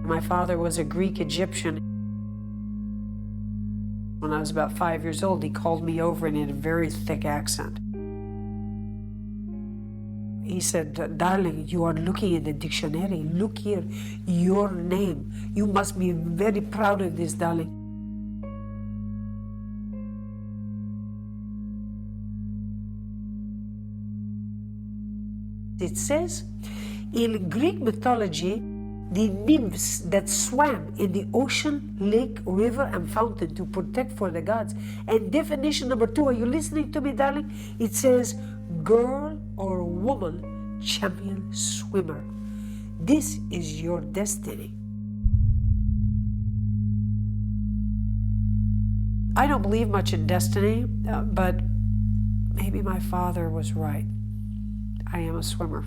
My father was a Greek Egyptian. When I was about 5 years old, he called me over and he had a very thick accent. He said, "Darling, you are looking at the dictionary. Look here, your name. You must be very proud of this, darling." It says, in Greek mythology, the nymphs that swam in the ocean, lake, river, and fountain to protect for the gods. And definition number 2, are you listening to me, darling? It says, girl or woman, champion swimmer. This is your destiny. I don't believe much in destiny, but maybe my father was right. I am a swimmer.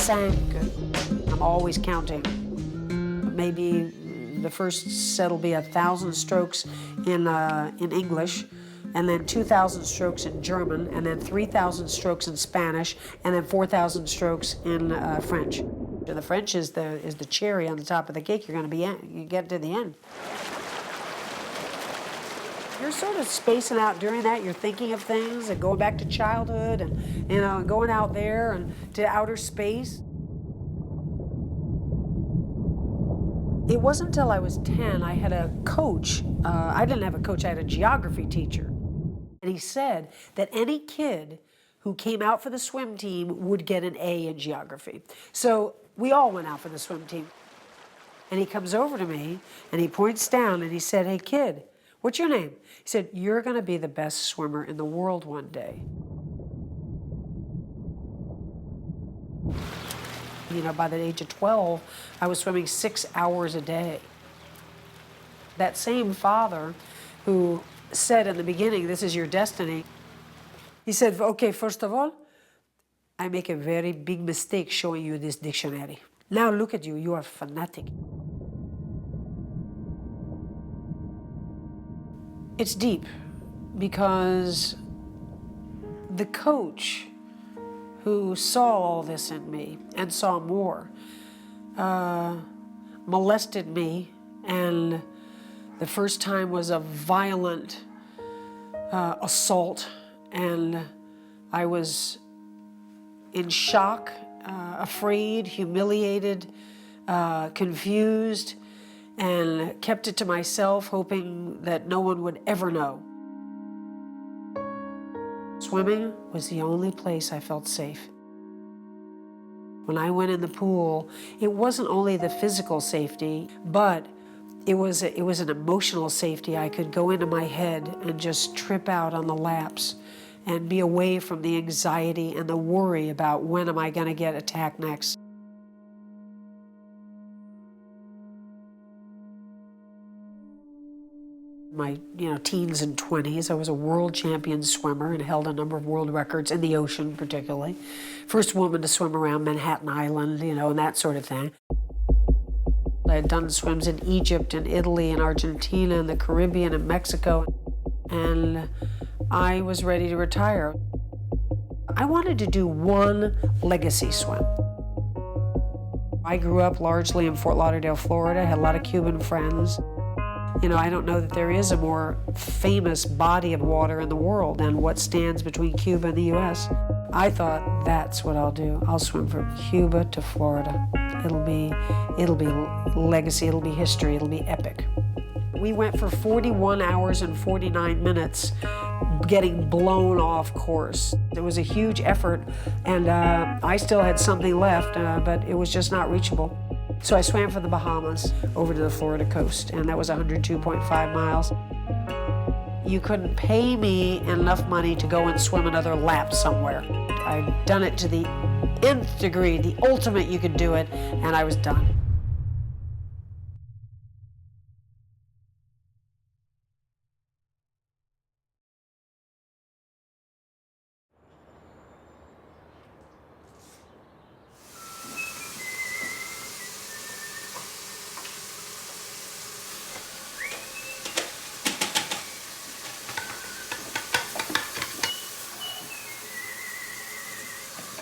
I'm always counting. Maybe the first set will be 1,000 strokes in English, and then 2,000 strokes in German, and then 3,000 strokes in Spanish, and then 4,000 strokes in French. The French is the cherry on the top of the cake. You're going to be you get to the end. You're sort of spacing out during that. You're thinking of things and going back to childhood and going out there and to outer space. It wasn't until I was 10 I had a coach. I didn't have a coach, I had a geography teacher. And he said that any kid who came out for the swim team would get an A in geography. So we all went out for the swim team. And he comes over to me and he points down and he said, "Hey kid, what's your name?" He said, "You're going to be the best swimmer in the world one day." You know, by the age of 12, I was swimming 6 hours a day. That same father who said in the beginning, "This is your destiny," he said, "Okay, first of all, I make a very big mistake showing you this dictionary. Now look at you, you are fanatic." It's deep because the coach who saw all this in me and saw more molested me, and the first time was a violent assault, and I was in shock, afraid, humiliated, confused, and kept it to myself, hoping that no one would ever know. Swimming was the only place I felt safe. When I went in the pool, it wasn't only the physical safety, but it was an emotional safety. I could go into my head and just trip out on the laps and be away from the anxiety and the worry about when am I going to get attacked next. My teens and 20s, I was a world champion swimmer and held a number of world records in the ocean particularly. First woman to swim around Manhattan Island, and that sort of thing. I had done swims in Egypt and Italy and Argentina and the Caribbean and Mexico, and I was ready to retire. I wanted to do one legacy swim. I grew up largely in Fort Lauderdale, Florida, had a lot of Cuban friends. I don't know that there is a more famous body of water in the world than what stands between Cuba and the U.S. I thought, that's what I'll do. I'll swim from Cuba to Florida. It'll be legacy, it'll be history, it'll be epic. We went for 41 hours and 49 minutes getting blown off course. It was a huge effort, and I still had something left, but it was just not reachable. So I swam from the Bahamas over to the Florida coast, and that was 102.5 miles. you couldn't pay me enough money to go and swim another lap somewhere. I'd done it to the nth degree, the ultimate you could do it, and I was done.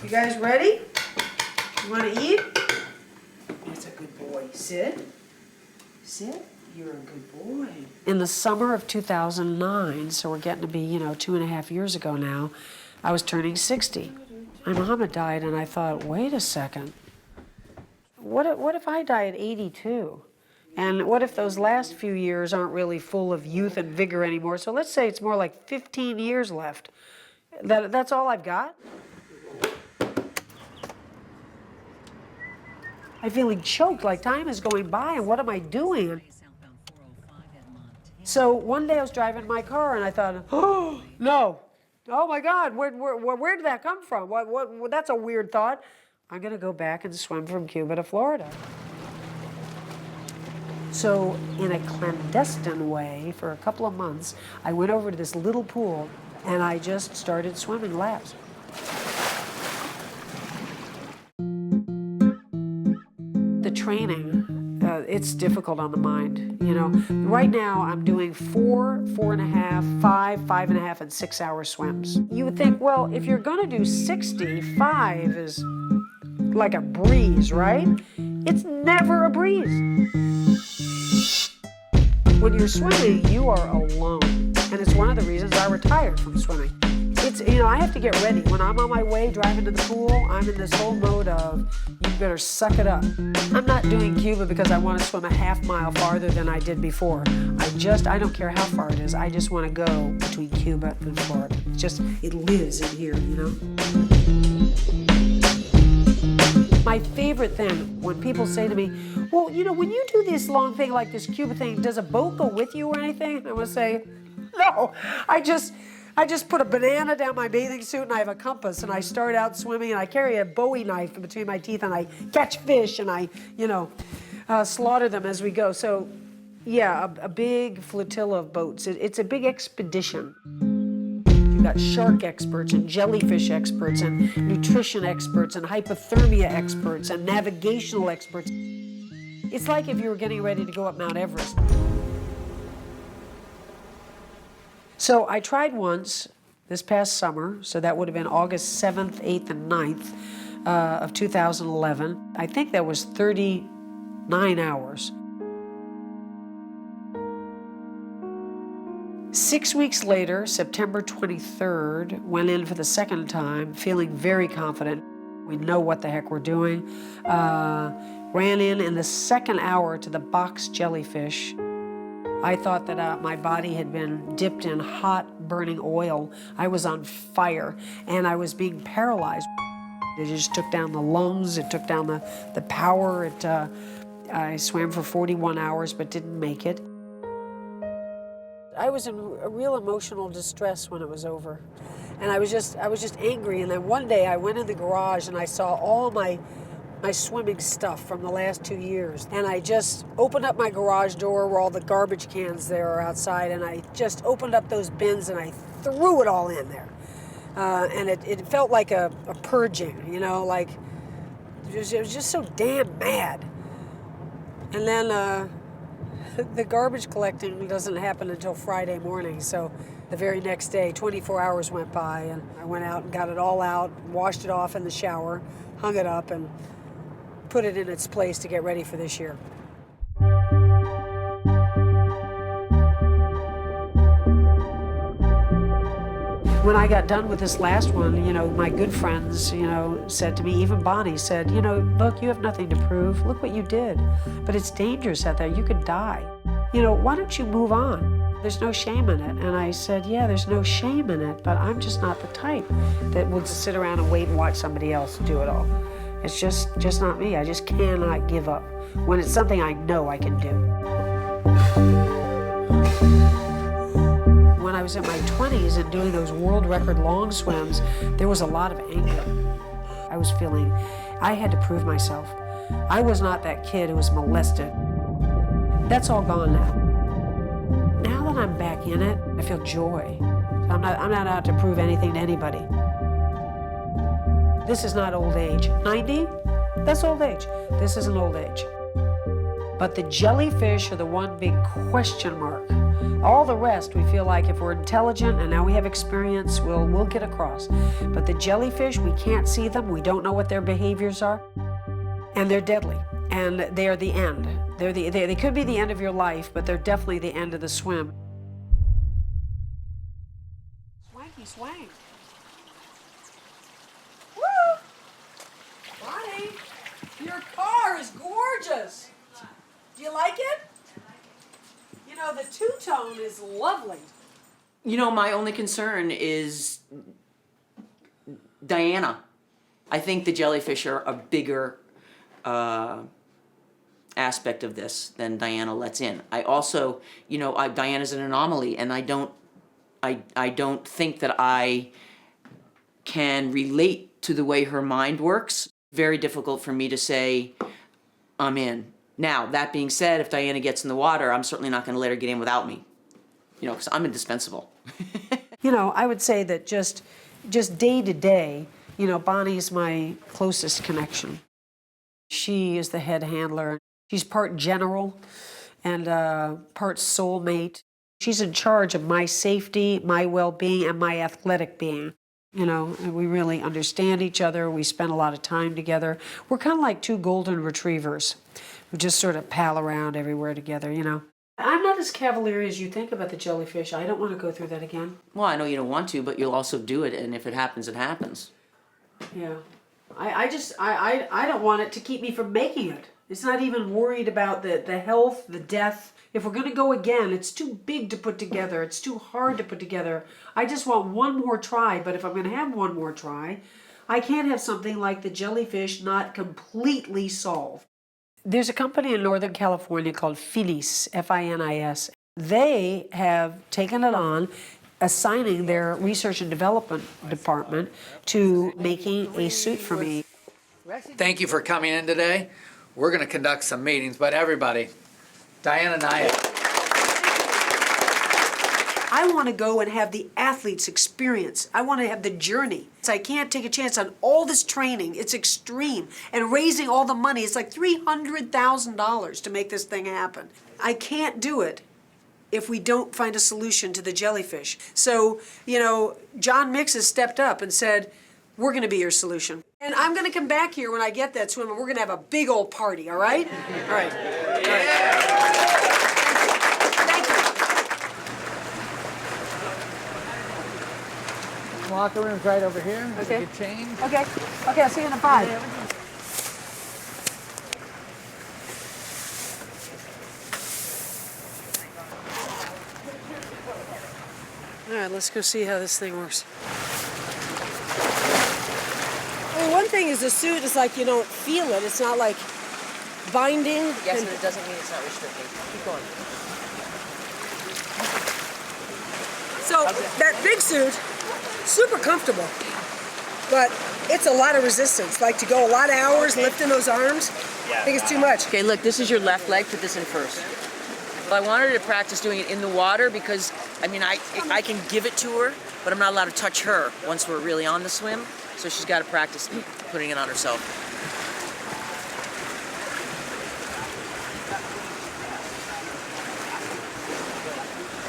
You guys ready? You want to eat? That's a good boy. Sit. Sit. You're a good boy. In the summer of 2009, so we're getting to be, 2.5 years ago now, I was turning 60. My mom had died, and I thought, wait a second. What if I die at 82? And what if those last few years aren't really full of youth and vigor anymore? So let's say it's more like 15 years left. That's all I've got? I'm feeling choked, like time is going by, and what am I doing? So one day I was driving my car, and I thought, oh, no. Oh, my God, where did that come from? That's a weird thought. I'm going to go back and swim from Cuba to Florida. So in a clandestine way, for a couple of months, I went over to this little pool, and I just started swimming laps. The training, it's difficult on the mind. Right now I'm doing 4, 4.5, 5, 5.5, and 6-hour swims. You would think, well, if you're gonna do 60, 5 is like a breeze, right? It's never a breeze. When you're swimming, you are alone. And it's one of the reasons I retired from swimming. I have to get ready. When I'm on my way driving to the pool, I'm in this whole mode of, you better suck it up. I'm not doing Cuba because I want to swim a half mile farther than I did before. I don't care how far it is. I just want to go between Cuba and Florida. It lives in here, My favorite thing, when people say to me, well, when you do this long thing like this Cuba thing, does a boat go with you or anything? I want to say, no, I just put a banana down my bathing suit, and I have a compass, and I start out swimming, and I carry a Bowie knife between my teeth, and I catch fish, and I, slaughter them as we go. So, yeah, a big flotilla of boats. It's a big expedition. You've got shark experts and jellyfish experts and nutrition experts and hypothermia experts and navigational experts. It's like if you were getting ready to go up Mount Everest. So I tried once this past summer, so that would have been August 7th, 8th, and 9th of 2011. I think that was 39 hours. 6 weeks later, September 23rd, went in for the second time, feeling very confident. We know what the heck we're doing. Ran in the second hour to the box Jellyfish. I thought that my body had been dipped in hot, burning oil. I was on fire, and I was being paralyzed. It just took down the lungs, it took down the power. I swam for 41 hours, but didn't make it. I was in a real emotional distress when it was over. And I was just angry, and then one day I went in the garage and I saw all my swimming stuff from the last 2 years. And I just opened up my garage door where all the garbage cans there are outside, and I just opened up those bins and I threw it all in there. And it felt like a purging, like it was just so damn mad. And then the garbage collecting doesn't happen until Friday morning, so the very next day, 24 hours went by, and I went out and got it all out, washed it off in the shower, hung it up, and put it in its place to get ready for this year. When I got done with this last one, my good friends, said to me, even Bonnie said, look, you have nothing to prove. Look what you did. But it's dangerous out there. You could die. Why don't you move on? There's no shame in it. And I said, yeah, there's no shame in it, but I'm just not the type that will just sit around and wait and watch somebody else do it all. It's just not me. I just cannot give up when it's something I know I can do. When I was in my 20s and doing those world record long swims, there was a lot of anger. I was feeling I had to prove myself. I was not that kid who was molested. That's all gone now. Now that I'm back in it, I feel joy. I'm not out to prove anything to anybody. This is not old age. 90? That's old age. This isn't old age. But the jellyfish are the one big question mark. All the rest, we feel like if we're intelligent and now we have experience, we'll get across. But the jellyfish, we can't see them. We don't know what their behaviors are. And they're deadly. And they are the end. They could be the end of your life, but they're definitely the end of the swim. Swanky swank. Woo! Bonnie, your car is gorgeous. Do you like it? You know, the two-tone is lovely. You know, my only concern is Diana. I think the jellyfish are a bigger aspect of this than Diana lets in. I also, you know, Diana's an anomaly, and I don't think that I can relate to the way her mind works. Very difficult for me to say, I'm in. Now, that being said, if Diana gets in the water, I'm certainly not going to let her get in without me. You know, because I'm indispensable. You know, I would say that just day to day, you know, Bonnie's my closest connection. She is the head handler. She's part general and part soulmate. She's in charge of my safety, my well-being, and my athletic being. You know, and we really understand each other. We spend a lot of time together. We're kind of like two golden retrievers who just sort of pal around everywhere together, you know. I'm not as cavalier as you think about the jellyfish. I don't want to go through that again. Well, I know you don't want to, but you'll also do it, and if it happens, it happens. Yeah. I don't want it to keep me from making it. It's not even worried about the health, the death. If we're going to go again, it's too big to put together. It's too hard to put together. I just want one more try, but if I'm going to have one more try, I can't have something like the jellyfish not completely solved. There's a company in Northern California called Finis, F-I-N-I-S. They have taken it on, assigning their research and development department to making a suit for me. Thank you for coming in today. We're going to conduct some meetings, but everybody, Diana Nyad. I want to go and have the athlete's experience. I want to have the journey. So I can't take a chance on all this training. It's extreme. And raising all the money, it's like $300,000 to make this thing happen. I can't do it if we don't find a solution to the jellyfish. So, you know, John Mix has stepped up and said, we're going to be your solution. And I'm going to come back here when I get that swim, and we're going to have a big old party, all right? All right. All right. Locker room's right over here. Okay. Get changed. Okay. Okay, I'll see you in 5. All right, let's go see how this thing works. I mean, one thing is the suit is like you don't feel it. It's not like binding. Yes, but it doesn't mean it's not restricting. Keep going. So that big suit, super comfortable, but it's a lot of resistance. Like to go a lot of hours lifting those arms, I think it's too much. Okay, look, this is your left leg. Put this in first. Well, I wanted her to practice doing it in the water because, I mean, I can give it to her, but I'm not allowed to touch her once we're really on the swim. So she's got to practice putting it on herself.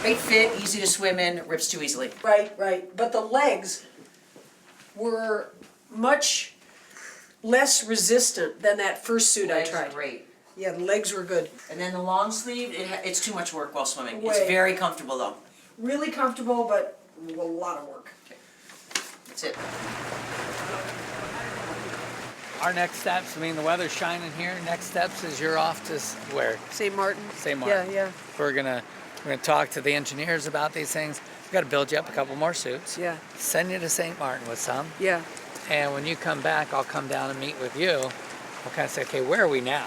Great fit, easy to swim in, rips too easily. Right, right. But the legs were much less resistant than that first suit I tried. Great. Yeah, the legs were good. And then the long sleeve, it's too much work while swimming. Way. It's very comfortable though. Really comfortable, but a lot of work. Okay. That's it. Our next steps, I mean, the weather's shining here. Next steps is you're off to where? St. Martin. St. Martin. Yeah, yeah. We're gonna talk to the engineers about these things. We've got to build you up a couple more suits. Yeah. Send you to St. Martin with some. Yeah. And when you come back, I'll come down and meet with you. I'll kind of say, okay, where are we now?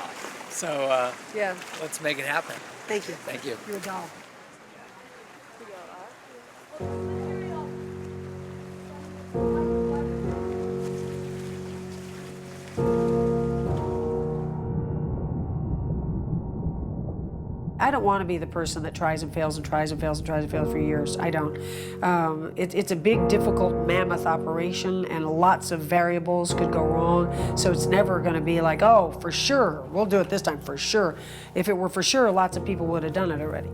So Yeah. let's make it happen. Thank you. Thank you. You're a doll. I don't want to be the person that tries and fails and tries and fails and tries and fails for years. I don't. It's a big, difficult, mammoth operation, and lots of variables could go wrong. So it's never going to be like, oh, for sure, we'll do it this time for sure. If it were for sure, lots of people would have done it already.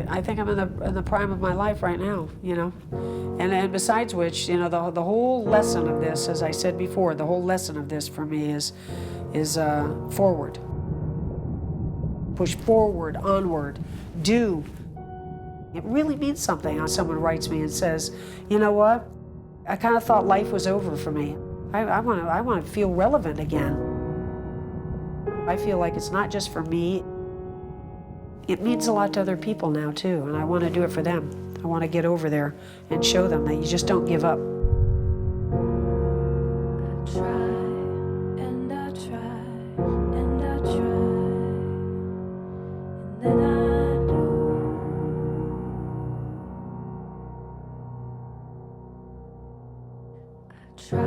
I think I'm in the prime of my life right now, you know. And besides which, you know, the whole lesson of this, as I said before, the whole lesson of this for me is forward. Push forward, onward, do. It really means something when someone writes me and says, you know what, I kind of thought life was over for me. I want to feel relevant again. I feel like it's not just for me. It means a lot to other people now too, and I want to do it for them. I want to get over there and show them that you just don't give up. I try and I try and I try, and then I do. I try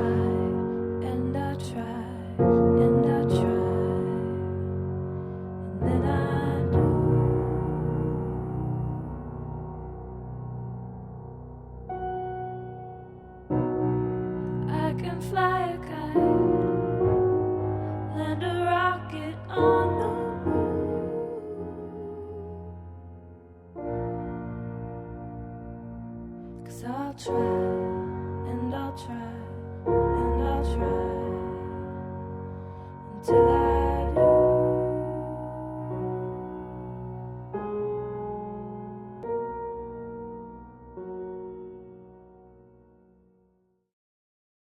and I try and I try, and then I do. Fly a kite, land a rocket on the moon. 'Cause I'll try and I'll try and I'll try until I